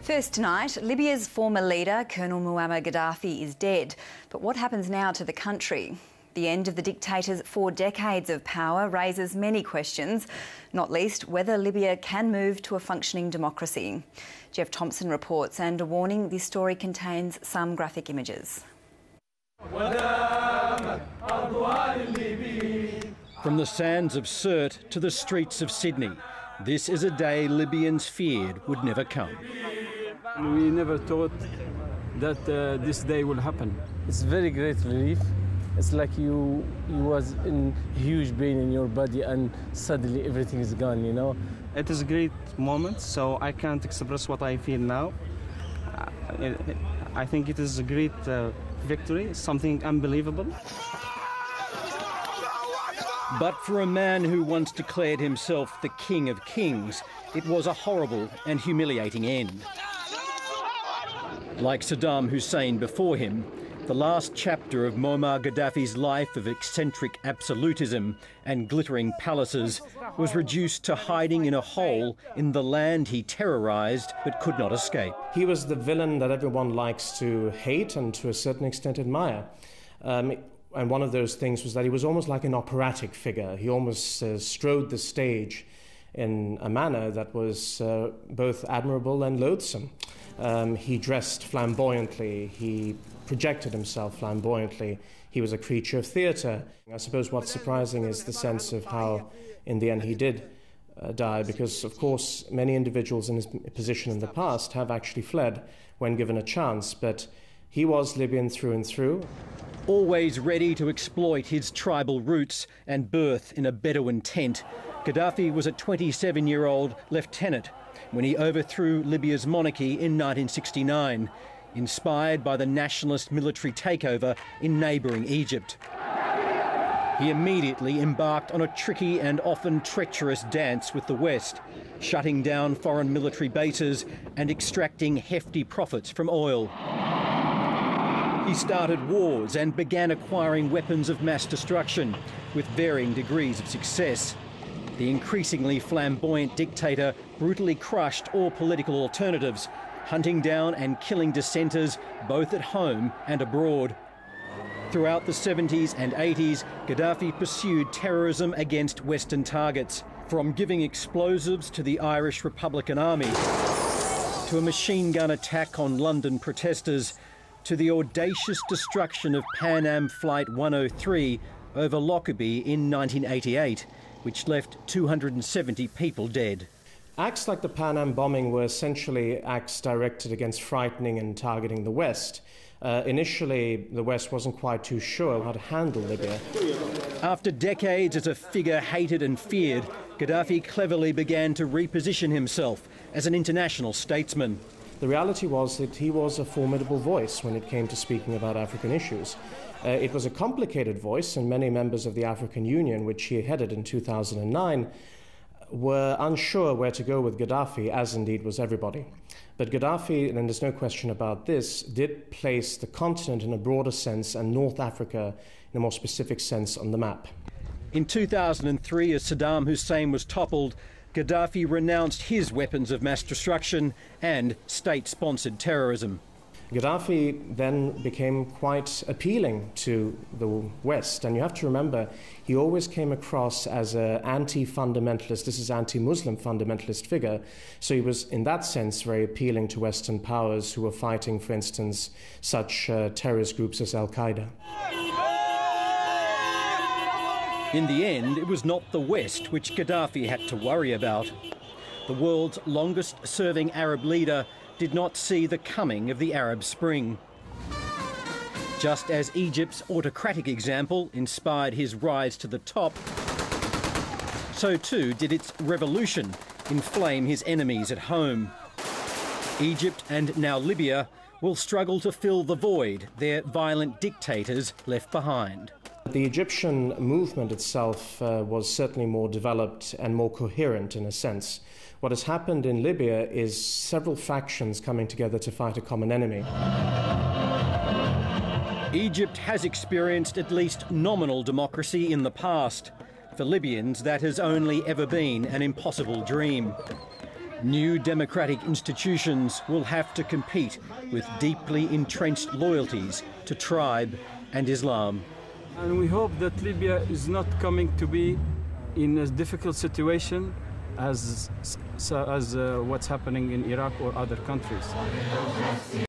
First tonight, Libya's former leader, Colonel Muammar Gaddafi, is dead. But what happens now to the country? The end of the dictator's 4 decades of power raises many questions, not least whether Libya can move to a functioning democracy. Jeff Thompson reports, and a warning, this story contains some graphic images. From the sands of Sirte to the streets of Sydney, this is a day Libyans feared would never come. We never thought that this day will happen. It's very great relief. It's like you was in huge pain in your body and suddenly everything is gone, you know. It is a great moment, so I can't express what I feel now. I think it is a great victory, something unbelievable. But for a man who once declared himself the King of Kings, it was a horrible and humiliating end. Like Saddam Hussein before him, the last chapter of Muammar Gaddafi's life of eccentric absolutism and glittering palaces was reduced to hiding in a hole in the land he terrorised but could not escape. He was the villain that everyone likes to hate and to a certain extent admire. And one of those things was that he was almost like an operatic figure. He almost strode the stage in a manner that was both admirable and loathsome. He dressed flamboyantly, he projected himself flamboyantly, he was a creature of theatre. I suppose what's surprising is the sense of how, in the end, he did die, because, of course, many individuals in his position in the past have actually fled when given a chance, but he was Libyan through and through. Always ready to exploit his tribal roots and birth in a Bedouin tent, Gaddafi was a 27-year-old lieutenant when he overthrew Libya's monarchy in 1969, inspired by the nationalist military takeover in neighbouring Egypt. He immediately embarked on a tricky and often treacherous dance with the West, shutting down foreign military bases and extracting hefty profits from oil. He started wars and began acquiring weapons of mass destruction, with varying degrees of success. The increasingly flamboyant dictator brutally crushed all political alternatives, hunting down and killing dissenters both at home and abroad. Throughout the 70s and 80s, Gaddafi pursued terrorism against Western targets, from giving explosives to the Irish Republican Army, to a machine gun attack on London protesters, to the audacious destruction of Pan Am Flight 103 over Lockerbie in 1988, which left 270 people dead. Acts like the Pan Am bombing were essentially acts directed against frightening and targeting the West. Initially, the West wasn't quite too sure how to handle Libya. After decades as a figure hated and feared, Gaddafi cleverly began to reposition himself as an international statesman. The reality was that he was a formidable voice when it came to speaking about African issues. It was a complicated voice, and many members of the African Union, which he headed in 2009, were unsure where to go with Gaddafi, as indeed was everybody. But Gaddafi, and there's no question about this, did place the continent in a broader sense and North Africa in a more specific sense on the map. In 2003, as Saddam Hussein was toppled, Gaddafi renounced his weapons of mass destruction and state-sponsored terrorism. Gaddafi then became quite appealing to the West, and you have to remember, he always came across as an anti-fundamentalist, this is anti-Muslim fundamentalist figure, so he was in that sense very appealing to Western powers who were fighting, for instance, such terrorist groups as Al-Qaeda. In the end, it was not the West which Gaddafi had to worry about. The world's longest-serving Arab leader did not see the coming of the Arab Spring. Just as Egypt's autocratic example inspired his rise to the top, so too did its revolution inflame his enemies at home. Egypt and now Libya will struggle to fill the void their violent dictators left behind. The Egyptian movement itself was certainly more developed and more coherent in a sense. What has happened in Libya is several factions coming together to fight a common enemy. Egypt has experienced at least nominal democracy in the past. For Libyans, that has only ever been an impossible dream. New democratic institutions will have to compete with deeply entrenched loyalties to tribe and Islam. And we hope that Libya is not coming to be in a difficult situation as what's happening in Iraq or other countries.